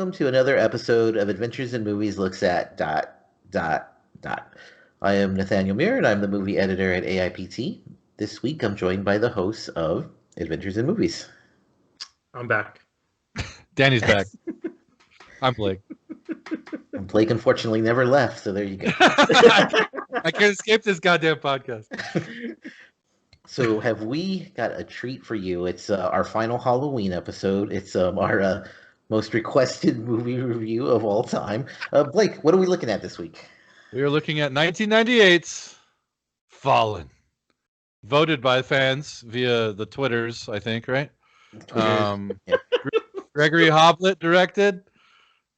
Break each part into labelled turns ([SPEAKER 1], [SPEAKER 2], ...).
[SPEAKER 1] welcome to another episode of Adventures in Movies Looks at dot. I am Nathaniel Muir, and I'm the movie editor at AIPT. This week, I'm joined by the hosts of Adventures in Movies.
[SPEAKER 2] I'm back.
[SPEAKER 3] Danny's back. I'm Blake.
[SPEAKER 1] And Blake, unfortunately, never left, so there you go.
[SPEAKER 3] I can't escape this goddamn podcast.
[SPEAKER 1] So, have we got a treat for you? It's our final Halloween episode. It's our most requested movie review of all time. Blake, what are we looking at this week?
[SPEAKER 3] We are looking at 1998's Fallen, voted by fans via the Twitters, I think, right?
[SPEAKER 1] Yeah.
[SPEAKER 3] Gregory Hoblet directed,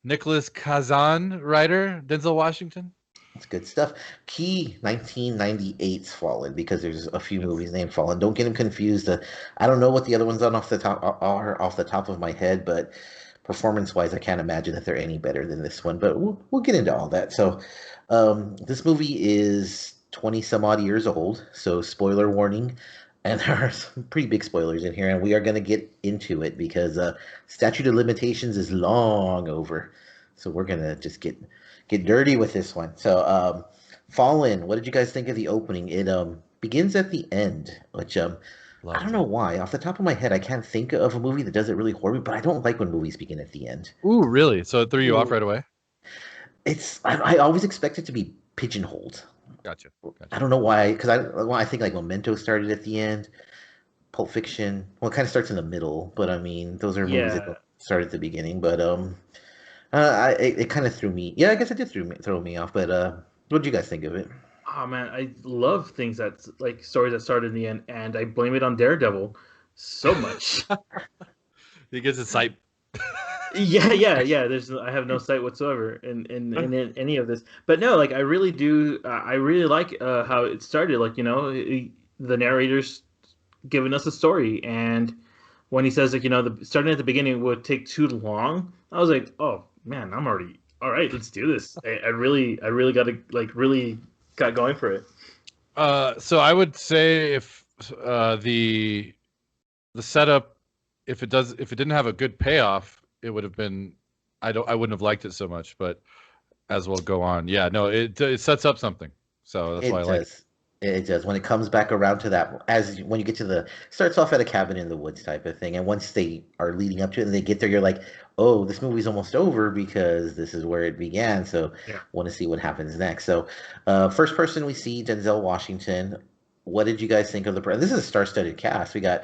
[SPEAKER 3] Nicholas Kazan writer, Denzel Washington.
[SPEAKER 1] That's good stuff. Key 1998's Fallen, because there's a few movies named Fallen. Don't get them confused. I don't know what the other ones are off the top of my head, but performance-wise, I can't imagine that they're any better than this one. But we'll get into all that. So, this movie is 20 some odd years old. So, spoiler warning. And there are some pretty big spoilers in here, and we are going to get into it because statute of limitations is long over. So we're going to just get dirty with this one. So Fallen, what did you guys think of the opening? It begins at the end, which I don't know why. Off the top of my head, I can't think of a movie that does it really horribly, but I don't like when movies begin at the end.
[SPEAKER 3] Ooh, really? So it threw you off right away?
[SPEAKER 1] I always expect it to be pigeonholed.
[SPEAKER 3] Gotcha.
[SPEAKER 1] I don't know why, because I think like Memento started at the end, Pulp Fiction. Well, it kind of starts in the middle, but I mean, those are movies that start at the beginning. But it kind of threw me. Yeah, I guess it did throw me off. But what did you guys think of it?
[SPEAKER 2] Oh man, I love things that like stories that start in the end, and I blame it on Daredevil so much.
[SPEAKER 3] He gets his sight.
[SPEAKER 2] Yeah. I have no sight whatsoever in any of this. But no, like I really do. I really like how it started. Like the narrator's giving us a story, and when he says like starting at the beginning would take too long, I was like, oh man, I'm already all right. Let's do this. I really got to really got going for it.
[SPEAKER 3] So I would say if the setup, if it didn't have a good payoff, it would have been, I wouldn't have liked it so much, but as we'll go on. Yeah, no, it sets up something. So that's why I like it.
[SPEAKER 1] It does. When it comes back around to that, when you get to starts off at a cabin in the woods type of thing, and once they are leading up to it and they get there, you're like, oh, this movie's almost over because this is where it began. So want to see what happens next. So first person we see, Denzel Washington. What did you guys think of this is a star-studded cast. We got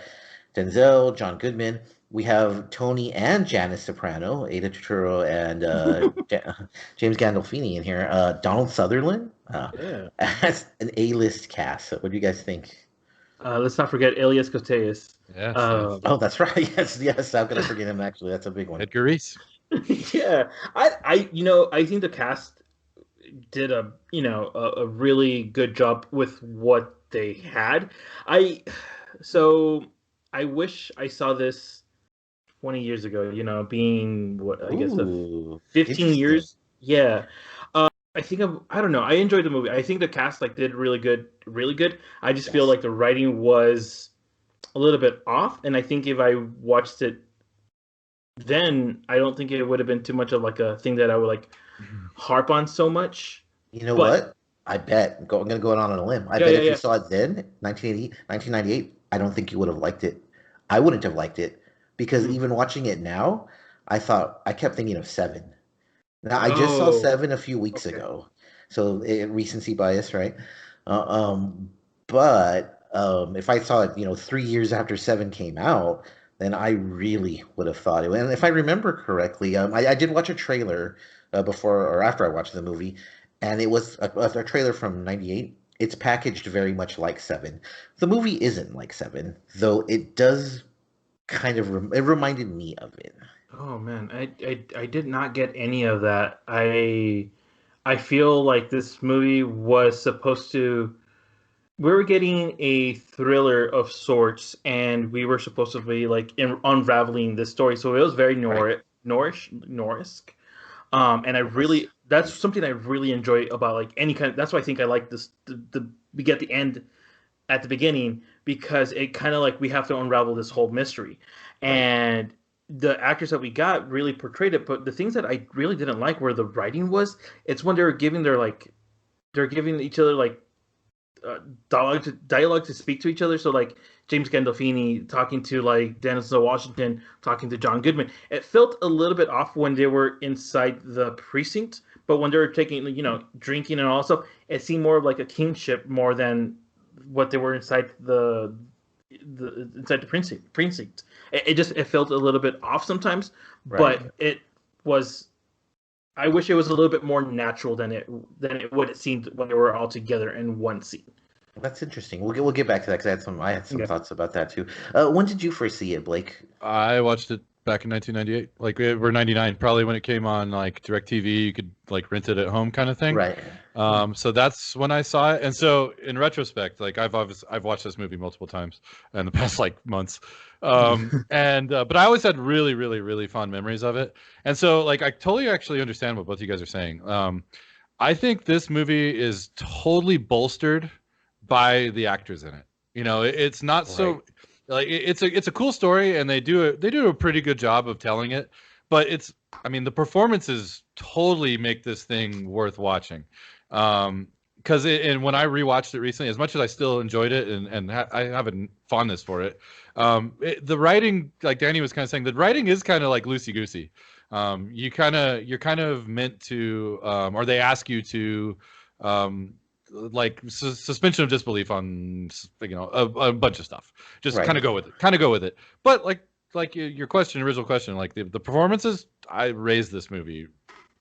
[SPEAKER 1] Denzel, John Goodman. We have Tony and Janice Soprano, Ada Turturro, and James Gandolfini in here. Donald Sutherland. That's an A-list cast. So what do you guys think?
[SPEAKER 2] Let's not forget Elias Koteas.
[SPEAKER 3] Yes.
[SPEAKER 1] Oh, that's right. Yes. How could I forget him? Actually, that's a big one.
[SPEAKER 3] Edgar Reese.
[SPEAKER 2] Yeah, I think the cast did a really good job with what they had. I wish I saw this 20 years ago, being what I guess 15 years. Yeah. I think I don't know. I enjoyed the movie. I think the cast did really good. I just feel like the writing was a little bit off, and I think if I watched it then, I don't think it would have been too much of a thing that I would harp on so much.
[SPEAKER 1] You know what? I bet. I'm going to go on a limb. I bet if you saw it then, 1998, I don't think you would have liked it. I wouldn't have liked it because even watching it now, I kept thinking of Seven. Now, I just saw Seven a few weeks ago, so recency bias, right? But if I saw it, 3 years after Seven came out, then I really would have thought it. And if I remember correctly, I did watch a trailer before or after I watched the movie, and it was a trailer from '98. It's packaged very much like Seven. The movie isn't like Seven, though it does kind of. It reminded me of it.
[SPEAKER 2] Oh man, I did not get any of that. I feel like this movie was supposed to. We were getting a thriller of sorts, and we were supposed to be unraveling this story. So it was very Norrisk. And that's something I really enjoy about any kind. That's why I think I like this. We get the end at the beginning because it kind of we have to unravel this whole mystery, and the actors that we got really portrayed it. But the things that I really didn't like where the writing was, it's when they were giving they're giving each other like dialogue to speak to each other. So like James Gandolfini talking to like Denzel Washington talking to John Goodman. It felt a little bit off when they were inside the precinct, but when they were taking drinking and all that stuff, it seemed more of like a kingship more than what they were inside the precinct. It felt a little bit off sometimes,
[SPEAKER 1] Right.
[SPEAKER 2] but it was. I wish it was a little bit more natural than what it seemed when they were all together in one scene.
[SPEAKER 1] That's interesting. We'll get back to that because I had some
[SPEAKER 2] Okay.
[SPEAKER 1] thoughts about that too. When did you first see it, Blake?
[SPEAKER 3] I watched it back in 1998, like we're 99, probably when it came on like DirecTV. You could like rent it at home, kind of thing.
[SPEAKER 1] Right.
[SPEAKER 3] So that's when I saw it. And so in retrospect, like I've watched this movie multiple times in the past like months. But I always had really, really, really fond memories of it. And so like I totally actually understand what both of you guys are saying. I think this movie is totally bolstered by the actors in it. It's not so like it's a cool story, and they do a pretty good job of telling it. But the performances totally make this thing worth watching. Because and when I rewatched it recently, as much as I still enjoyed it and I have a fondness for it, the writing, like Danny was kind of saying, the writing is kind of like loosey goosey. You're kind of meant to, or they ask you to, like suspension of disbelief on a bunch of stuff. Just
[SPEAKER 1] Right.
[SPEAKER 3] kind of go with it. But like your original question, like the performances, I raised this movie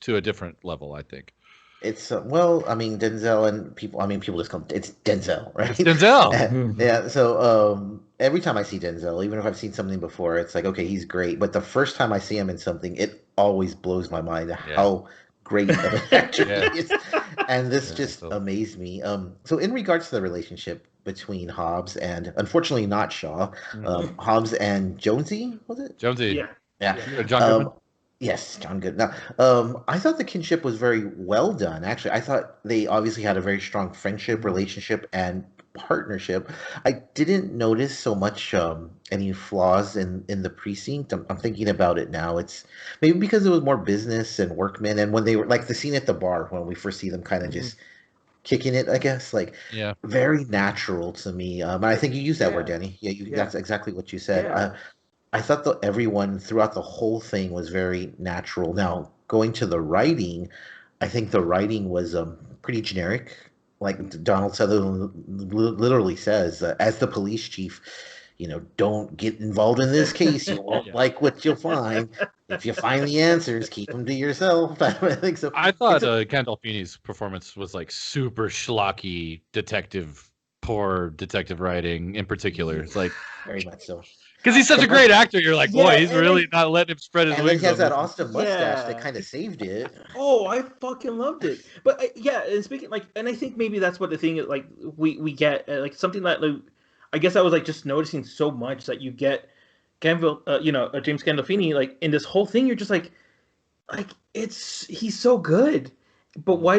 [SPEAKER 3] to a different level, I think.
[SPEAKER 1] It's Denzel and people just call it's Denzel, right?
[SPEAKER 3] It's Denzel.
[SPEAKER 1] Yeah. So every time I see Denzel, even if I've seen something before, it's like, okay, he's great. But the first time I see him in something, it always blows my mind how great of an actor he is. And this just amazed me. So in regards to the relationship between Hobbs and, unfortunately not Shaw, Hobbs and Jonesy, was it?
[SPEAKER 3] Jonesy.
[SPEAKER 1] Yeah.
[SPEAKER 3] John Goodman.
[SPEAKER 1] Yes, John Good. Now, I thought the kinship was very well done. Actually, I thought they obviously had a very strong friendship, relationship, and partnership. I didn't notice so much any flaws in the precinct. I'm thinking about it now. It's maybe because it was more business and workmen, and when they were like the scene at the bar when we first see them kind of just kicking it, I guess, like very natural to me. And I think you used that word, Danny. Yeah, that's exactly what you said.
[SPEAKER 2] Yeah.
[SPEAKER 1] I thought that everyone throughout the whole thing was very natural. Now, going to the writing, I think the writing was pretty generic. Like Donald Sutherland literally says, as the police chief, don't get involved in this case. You won't like what you'll find. If you find the answers, keep them to yourself. I think so.
[SPEAKER 3] I thought Gandolfini's performance was like super schlocky poor detective writing in particular. It's like
[SPEAKER 1] very much so.
[SPEAKER 3] Because he's such a great actor, you're like, boy, he's really not letting him spread his wings.
[SPEAKER 1] And he has that awesome mustache that kind of saved it.
[SPEAKER 2] Oh, I fucking loved it. But and speaking and I think maybe that's what the thing is. Like we get like something that I guess I was like just noticing so much that you get James Gandolfini like in this whole thing. You're just like he's so good. But why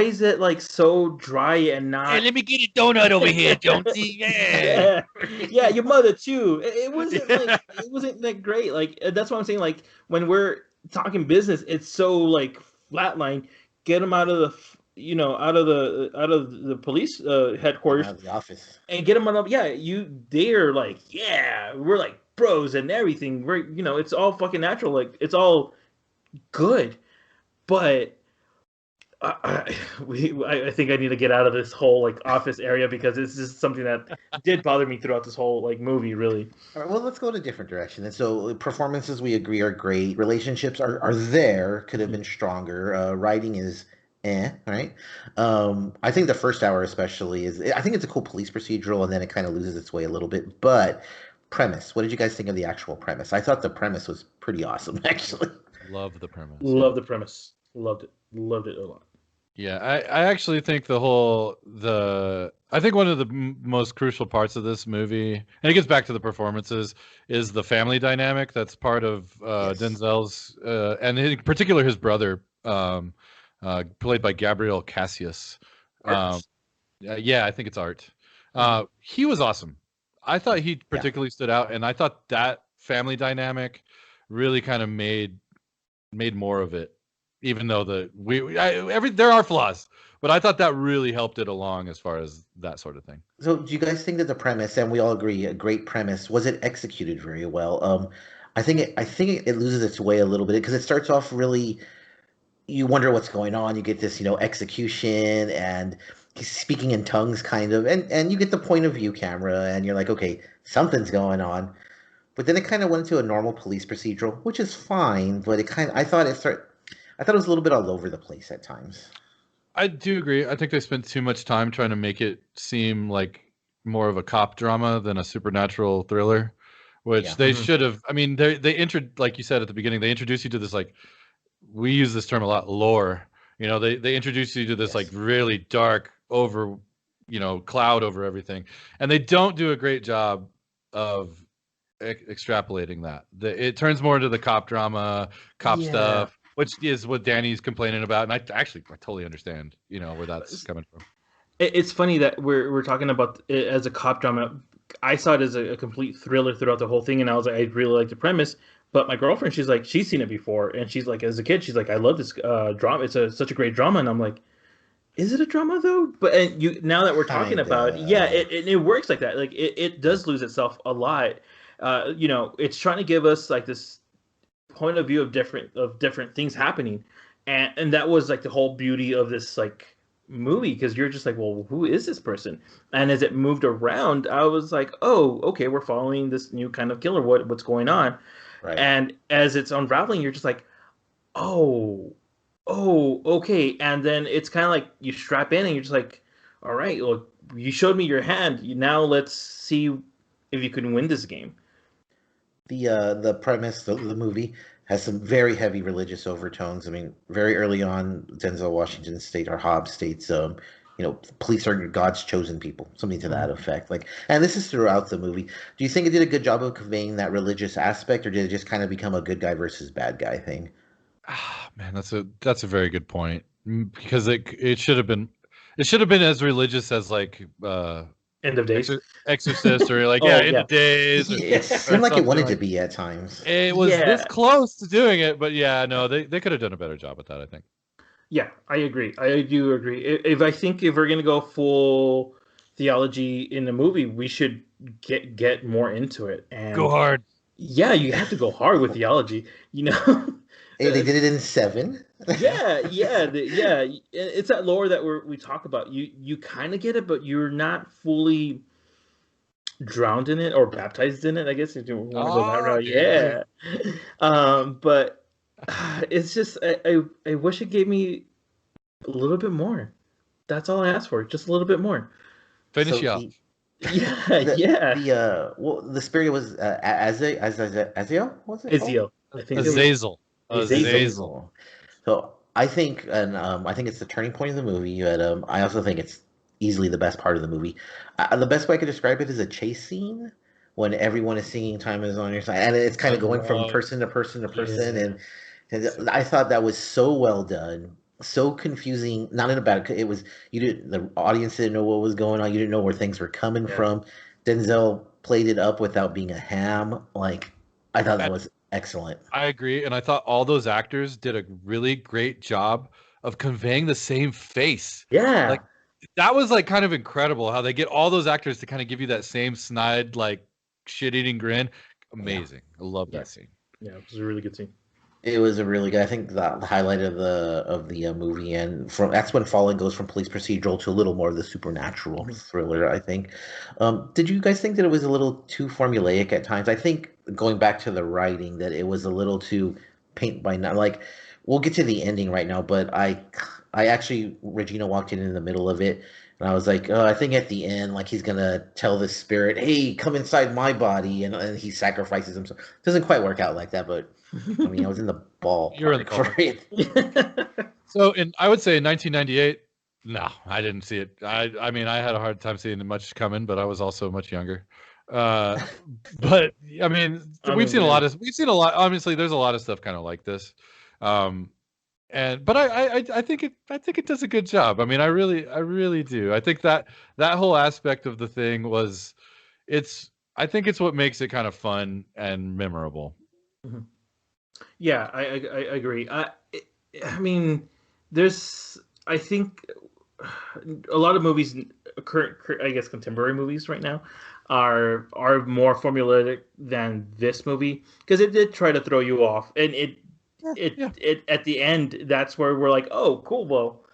[SPEAKER 2] is it like so dry and not?
[SPEAKER 3] Hey, let me get a donut over here, Jonesy. Yeah.
[SPEAKER 2] Yeah, your mother too. It wasn't like great. Like that's what I'm saying. Like when we're talking business, it's so like flatline. Get him out of the police headquarters,
[SPEAKER 1] out of the office,
[SPEAKER 2] and get him on up. Yeah, they're like, we're like bros and everything. We're it's all fucking natural. Like it's all good, but. I think I need to get out of this whole like office area because it's just something that did bother me throughout this whole like movie. Really.
[SPEAKER 1] All right, well, let's go in a different direction. And so performances, we agree, are great. Relationships are there. Could have been stronger. Writing is right. I think the first hour especially I think it's a cool police procedural, and then it kind of loses its way a little bit. But premise, what did you guys think of the actual premise? I thought the premise was pretty awesome, actually.
[SPEAKER 3] Love the premise.
[SPEAKER 2] Love the premise. Loved it a lot.
[SPEAKER 3] Yeah, I actually think I think one of the most crucial parts of this movie, and it gets back to the performances, is the family dynamic that's part of Denzel's, and in particular his brother, played by Gabriel Cassius. Yeah, I think it's Art. He was awesome. I thought he particularly stood out, and I thought that family dynamic really kind of made more of it, even though there are flaws, but I thought that really helped it along as far as that sort of thing.
[SPEAKER 1] So, do you guys think that the premise, and we all agree, a great premise, was it executed very well? I think it loses its way a little bit because it starts off really. You wonder what's going on. You get this, execution, and he's speaking in tongues, kind of, and you get the point of view camera, and you're like, okay, something's going on. But then it kind of went into a normal police procedural, which is fine, but I thought it was a little bit all over the place at times.
[SPEAKER 3] I do agree. I think they spent too much time trying to make it seem like more of a cop drama than a supernatural thriller, which
[SPEAKER 1] Yeah.
[SPEAKER 3] they should have. I mean, they like you said at the beginning, they introduce you to this, like, we use this term a lot, lore. They introduce you to this,
[SPEAKER 1] Yes.
[SPEAKER 3] like, really dark cloud over everything, and they don't do a great job of extrapolating that. It turns more into the cop drama, cop
[SPEAKER 1] Yeah.
[SPEAKER 3] stuff, which is what Danny's complaining about, and I totally understand, where that's coming from.
[SPEAKER 2] It's funny that we're talking about it as a cop drama. I saw it as a complete thriller throughout the whole thing, and I was like, I really like the premise. But my girlfriend, she's like, she's seen it before, and she's like, as a kid, she's like, I love this drama. It's such a great drama, and I'm like, is it a drama though? But now that we're talking about it, yeah, it works like that. Like it does lose itself a lot. It's trying to give us like this point of view of different things happening, and that was like the whole beauty of this like movie, because you're just like, well, who is this person? And as it moved around, I was like, oh, okay, we're following this new kind of killer. What's going on?
[SPEAKER 1] Right.
[SPEAKER 2] And as it's unraveling, you're just like, oh, okay. And then it's kind of like you strap in and you're just like, all right, look, you showed me your hand. Now let's see if you can win this game.
[SPEAKER 1] The premise, the movie has some very heavy religious overtones. I mean, very early on, Denzel Washington Hobbs states, police are God's chosen people, something to that effect. Like, and this is throughout the movie. Do you think it did a good job of conveying that religious aspect, or did it just kind of become a good guy versus bad guy thing?
[SPEAKER 3] Man, that's a very good point, because it should have been as religious as, like,
[SPEAKER 2] End of days.
[SPEAKER 3] Exorcist, or like End of Days.
[SPEAKER 1] It seemed like it wanted to be at times.
[SPEAKER 3] It was this close to doing it, but yeah, no, they could have done a better job with that, I think.
[SPEAKER 2] Yeah, I agree. I do agree. If we're gonna go full theology in the movie, we should get more into it and
[SPEAKER 3] go hard.
[SPEAKER 2] Yeah, you have to go hard with theology.
[SPEAKER 1] Hey, they did it in 7.
[SPEAKER 2] yeah. It's that lore that we talk about. You kind of get it, but you're not fully drowned in it or baptized in it, I guess, if you want to go that route. Yeah. But it's just I wish it gave me a little bit more. That's all I asked for, just a little bit more.
[SPEAKER 3] Finish you off.
[SPEAKER 1] The spirit was Azazel, was it?
[SPEAKER 2] Azazel. I think
[SPEAKER 3] Azazel.
[SPEAKER 1] Azazel. So I think, and I think it's the turning point of the movie. But I also think it's easily the best part of the movie. The best way I could describe it is a chase scene when everyone is singing "Time Is on Your Side," and it's kind of going from person to person to person, and I thought that was so well done. So confusing, not in a bad. It was the audience didn't know what was going on. You didn't know where things were coming from. Denzel played it up without being a ham. Like, I thought that was excellent.
[SPEAKER 3] I agree, and I thought all those actors did a really great job of conveying the same face.
[SPEAKER 2] Yeah,
[SPEAKER 3] like that was like kind of incredible how they get all those actors to kind of give you that same snide, like, shit-eating grin. Amazing. I love that scene.
[SPEAKER 2] Yeah, it was a really good scene.
[SPEAKER 1] It was a really good. I think the highlight of the movie, and that's when Fallen goes from police procedural to a little more of the supernatural thriller. I think. Did you guys think that it was a little too formulaic at times? I think, going back to the writing, that it was a little too paint by night. Like, we'll get to the ending right now, but I actually, Regina walked in the middle of it, and I was like, I think at the end, like, he's gonna tell the spirit, "Hey, come inside my body," and he sacrifices himself. It doesn't quite work out like that, but. I mean, I was in the ball.
[SPEAKER 3] You're in the
[SPEAKER 1] for it.
[SPEAKER 3] So, I would say in 1998, no, I didn't see it. I mean, I had a hard time seeing much coming, but I was also much younger. But I mean, we've seen a lot. Obviously, there's a lot of stuff kind of like this, but I think it does a good job. I mean, I really do. I think that whole aspect of the thing I think it's what makes it kind of fun and memorable.
[SPEAKER 2] Mm-hmm. Yeah, I agree. I mean, there's I think a lot of movies, current I guess contemporary movies right now, are more formulaic than this movie because it did try to throw you off, and
[SPEAKER 3] Yeah, yeah.
[SPEAKER 2] it at the end that's where we're like, oh, cool, well,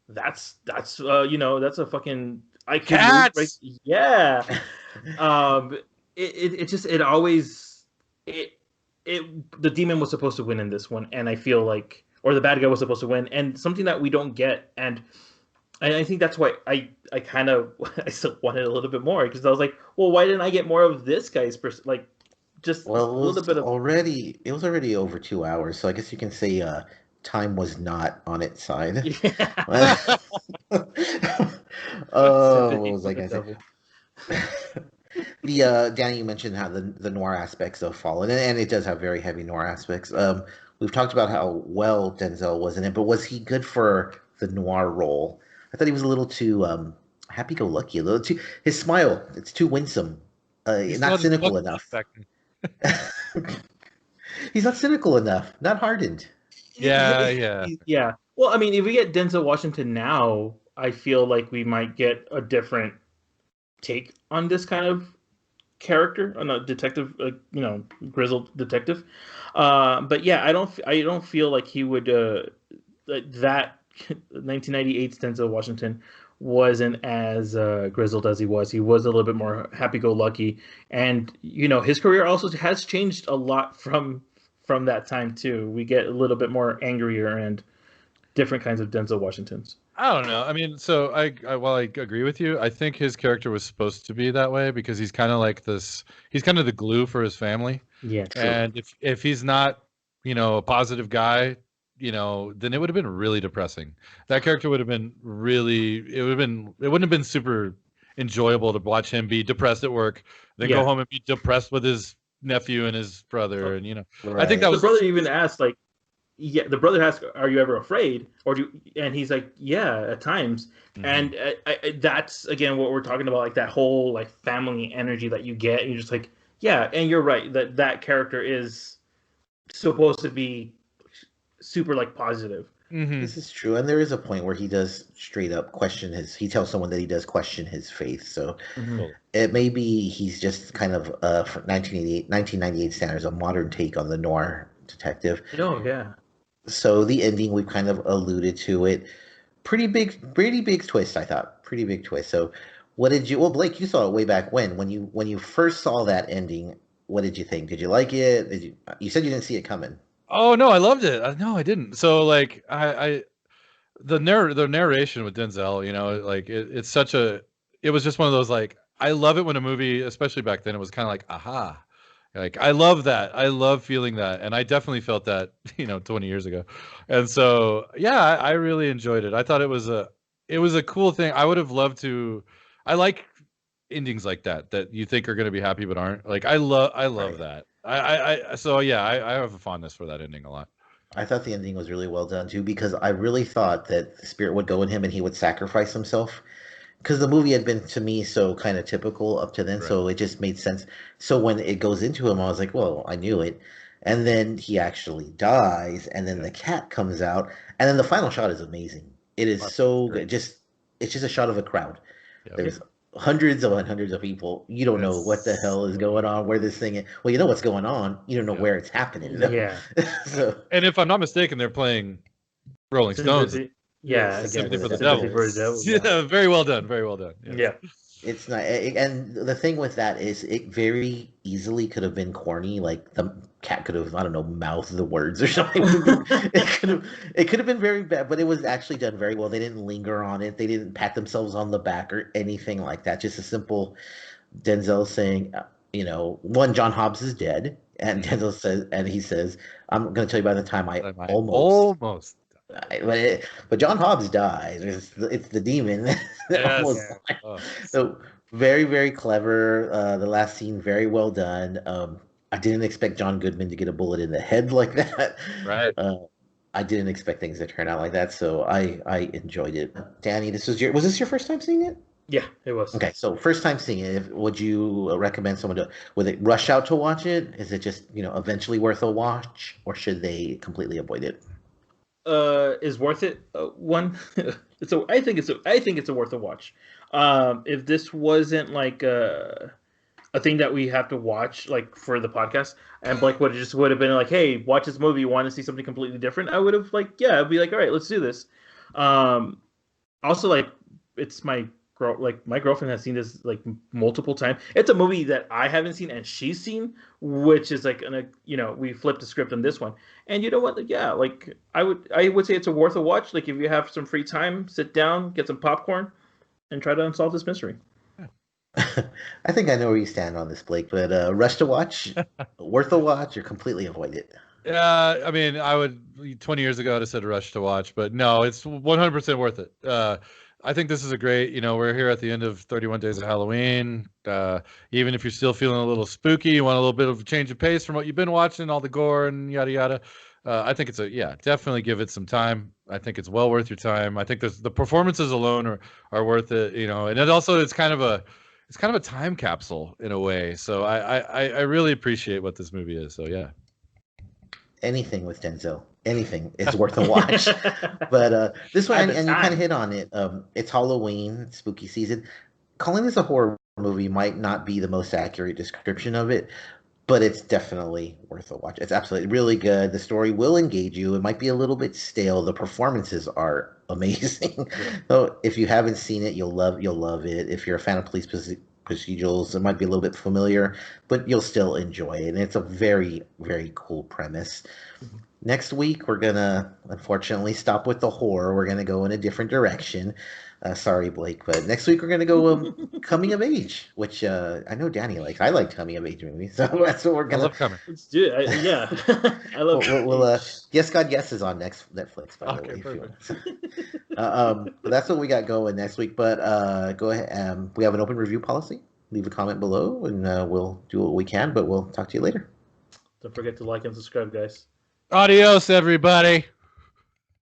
[SPEAKER 2] that's that's a fucking IQ move, right?
[SPEAKER 3] Cats.
[SPEAKER 2] Yeah. Um, it just it always it the demon was supposed to win in this one, and I feel like or the bad guy was supposed to win, and something that we don't get, and I think that's why I kind of I still wanted a little bit more because I was like, well, why didn't I get more of this guy's like just a
[SPEAKER 1] Well,
[SPEAKER 2] little bit of
[SPEAKER 1] it was already over 2 hours, so I guess you can say time was not on its side.
[SPEAKER 2] yeah
[SPEAKER 1] What
[SPEAKER 2] sympathy
[SPEAKER 1] was
[SPEAKER 2] for
[SPEAKER 1] I
[SPEAKER 2] the
[SPEAKER 1] gonna say?
[SPEAKER 2] devil.
[SPEAKER 1] The Danny, you mentioned how the noir aspects of Fallen, and it does have very heavy noir aspects. We've talked about how well Denzel was in it, but was he good for the noir role? I thought he was a little too happy-go-lucky, a little too. His smile, it's too winsome,
[SPEAKER 3] He still
[SPEAKER 1] not
[SPEAKER 3] had his
[SPEAKER 1] cynical
[SPEAKER 3] mustache
[SPEAKER 1] enough.
[SPEAKER 3] back then.
[SPEAKER 1] He's not cynical enough, not hardened.
[SPEAKER 3] Yeah, yeah.
[SPEAKER 2] Yeah. Well, I mean, if we get Denzel Washington now, I feel like we might get a different take on this kind of character, on a detective, grizzled detective. But yeah, I don't feel like he would like that 1998 Denzel Washington wasn't as grizzled as he was. He was a little bit more happy-go-lucky, and his career also has changed a lot from that time too. We get a little bit more angrier and different kinds of Denzel Washingtons.
[SPEAKER 3] I don't know. I mean, so while I agree with you, I think his character was supposed to be that way because he's kind of like this. He's kind of the glue for his family,
[SPEAKER 2] Yeah,
[SPEAKER 1] True.
[SPEAKER 3] and if he's not, a positive guy, then it would have been really depressing. That character would have been really. It wouldn't have been super enjoyable to watch him be depressed at work, then go
[SPEAKER 2] yeah.
[SPEAKER 3] home and be depressed with his nephew and his brother, and I think that
[SPEAKER 1] Right.
[SPEAKER 2] The
[SPEAKER 3] was.
[SPEAKER 2] brother even asked, like, yeah, the brother asks, "Are you ever afraid?" Or do, and he's like, "Yeah, at times."
[SPEAKER 3] Mhm.
[SPEAKER 2] And that's again what we're talking about, like that whole like family energy that you get. And you're just like, yeah, and you're right that that character is supposed to be super like positive.
[SPEAKER 3] Mhm.
[SPEAKER 1] This is true, and there is a point where he does straight up question his. He tells someone that he does question his faith. So
[SPEAKER 2] Mm-hmm.
[SPEAKER 3] Totally.
[SPEAKER 1] it may be he's just kind of for 1998 standards, a modern take on the noir detective.
[SPEAKER 2] Oh yeah,
[SPEAKER 1] So the ending, we've kind of alluded to it. Pretty big twist, I thought. Pretty big twist. So, what did you? Well, Blake, you saw it way back when you first saw that ending. What did you think? Did you like it? You said you didn't see it coming.
[SPEAKER 3] Oh no, I loved it. No, I didn't. So like the narration with Denzel, like it's such a it was just one of those like I love it when a movie, especially back then, it was kind of like aha. Like I love that. I love feeling that. And I definitely felt that, 20 years ago. And so yeah, I really enjoyed it. I thought it was a cool thing. I would have loved to I like endings like that you think are gonna be happy but aren't. Like I love
[SPEAKER 1] Right.
[SPEAKER 3] that. So yeah, I have a fondness for that ending a lot.
[SPEAKER 1] I thought the ending was really well done too because I really thought that the spirit would go in him and he would sacrifice himself because the movie had been to me so kind of typical up to then,
[SPEAKER 3] Right.
[SPEAKER 1] so it just made sense. So when it goes into him, I was like, well, I knew it. And then he actually dies, and then
[SPEAKER 3] Yeah.
[SPEAKER 1] the cat comes out, and then the final shot is amazing. It is
[SPEAKER 3] That's
[SPEAKER 1] so
[SPEAKER 3] great.
[SPEAKER 1] good. It's just a shot of a crowd.
[SPEAKER 3] Yep.
[SPEAKER 2] yeah,
[SPEAKER 1] There's hundreds and hundreds of people. You don't know what the
[SPEAKER 3] It's
[SPEAKER 1] hell is
[SPEAKER 3] so
[SPEAKER 1] going
[SPEAKER 3] good.
[SPEAKER 1] on, where this thing is. Well, you know what's going on. You don't know
[SPEAKER 3] Yep.
[SPEAKER 1] where it's happening though.
[SPEAKER 2] yeah.
[SPEAKER 1] So
[SPEAKER 3] And if I'm not mistaken, they're playing Rolling Stones.
[SPEAKER 2] Sympathy.
[SPEAKER 1] yes,
[SPEAKER 2] Yeah,
[SPEAKER 1] sympathy
[SPEAKER 2] again,
[SPEAKER 1] for
[SPEAKER 3] Sympathy
[SPEAKER 1] the
[SPEAKER 3] for the
[SPEAKER 1] devil.
[SPEAKER 2] sympathy
[SPEAKER 3] Devil.
[SPEAKER 2] for the devil.
[SPEAKER 1] It's
[SPEAKER 2] Yeah,
[SPEAKER 3] Yeah, very well done. Very well done. Yes.
[SPEAKER 2] yeah.
[SPEAKER 1] it's not, and the thing with that is, it very easily could have been corny. Like the cat could have, I don't know, mouthed the words or something. It could have been very bad, but it was actually done very well. They didn't linger on it. They didn't pat themselves on the back or anything like that. Just a simple Denzel saying, one, John Hobbs is dead, and
[SPEAKER 3] Mhm.
[SPEAKER 1] Denzel says, and he says, "I'm going to tell you by the time I
[SPEAKER 3] I
[SPEAKER 1] almost."
[SPEAKER 3] almost.
[SPEAKER 1] But John Hobbs dies. It's the demon that almost
[SPEAKER 3] Yes.
[SPEAKER 2] Yeah.
[SPEAKER 1] died.
[SPEAKER 3] Oh,
[SPEAKER 1] So very, very clever. The last scene, very well done. I didn't expect John Goodman to get a bullet in the head like that.
[SPEAKER 3] right.
[SPEAKER 1] Uh, I didn't expect things to turn out like that. So I enjoyed it. Danny, was this your first time seeing it?
[SPEAKER 2] Yeah, it was.
[SPEAKER 1] Okay, so first time seeing it, would you recommend someone to, would they rush out to watch it? Is it just, eventually worth a watch, or should they completely avoid it?
[SPEAKER 2] Is worth it. One, I think it's a worth a watch. If this wasn't like a thing that we have to watch like for the podcast, and Blake would have been like, hey, watch this movie, you want to see something completely different, I would have like, yeah, I'd be like, all right, let's do this. um Also, like, it's my girl, like my girlfriend has seen this like multiple times. It's a movie that I haven't seen and she's seen, which is like we flipped the script on this one. And you know what, like, yeah, like I would say it's a worth a watch. Like, if you have some free time, sit down, get some popcorn, and try to unsolve this mystery.
[SPEAKER 1] I think I know where you stand on this, Blake, but rush to watch, worth a watch, or completely avoid it?
[SPEAKER 3] Yeah, I mean, I would 20 years ago I'd have said rush to watch, but no, it's 100% worth it. I think this is a great, we're here at the end of 31 Days of Halloween. Even if you're still feeling a little spooky, you want a little bit of a change of pace from what you've been watching, all the gore and yada yada. I think definitely give it some time. I think it's well worth your time. I think the performances alone are worth it, and it also it's kind of a time capsule in a way. So I really appreciate what this movie is. So yeah.
[SPEAKER 1] Anything with Denzel, anything is worth a watch. But this one, and you kind of hit on it. It's Halloween, spooky season. Calling this a horror movie might not be the most accurate description of it, but it's definitely worth a watch. It's absolutely really good. The story will engage you. It might be a little bit stale. The performances are amazing. So if you haven't seen it, you'll love it. If you're a fan of procedurals, it might be a little bit familiar, but you'll still enjoy it. And it's a very, very cool premise. Next week, we're gonna unfortunately stop with the horror. We're gonna go in a different direction. Sorry, Blake, but next week we're gonna go coming of age, which I know Danny likes. I like coming of age movies, so that's what we're
[SPEAKER 3] I
[SPEAKER 1] gonna.
[SPEAKER 3] love coming.
[SPEAKER 2] Let's do it. Yeah, I love.
[SPEAKER 1] We'll Yes God Yes is on Netflix, by the way.
[SPEAKER 3] Okay,
[SPEAKER 1] If you
[SPEAKER 3] perfect.
[SPEAKER 1] want. But that's what we got going next week. But go ahead. We have an open review policy. Leave a comment below, and we'll do what we can. But we'll talk to you later.
[SPEAKER 2] Don't forget to like and subscribe, guys.
[SPEAKER 3] Adios, everybody.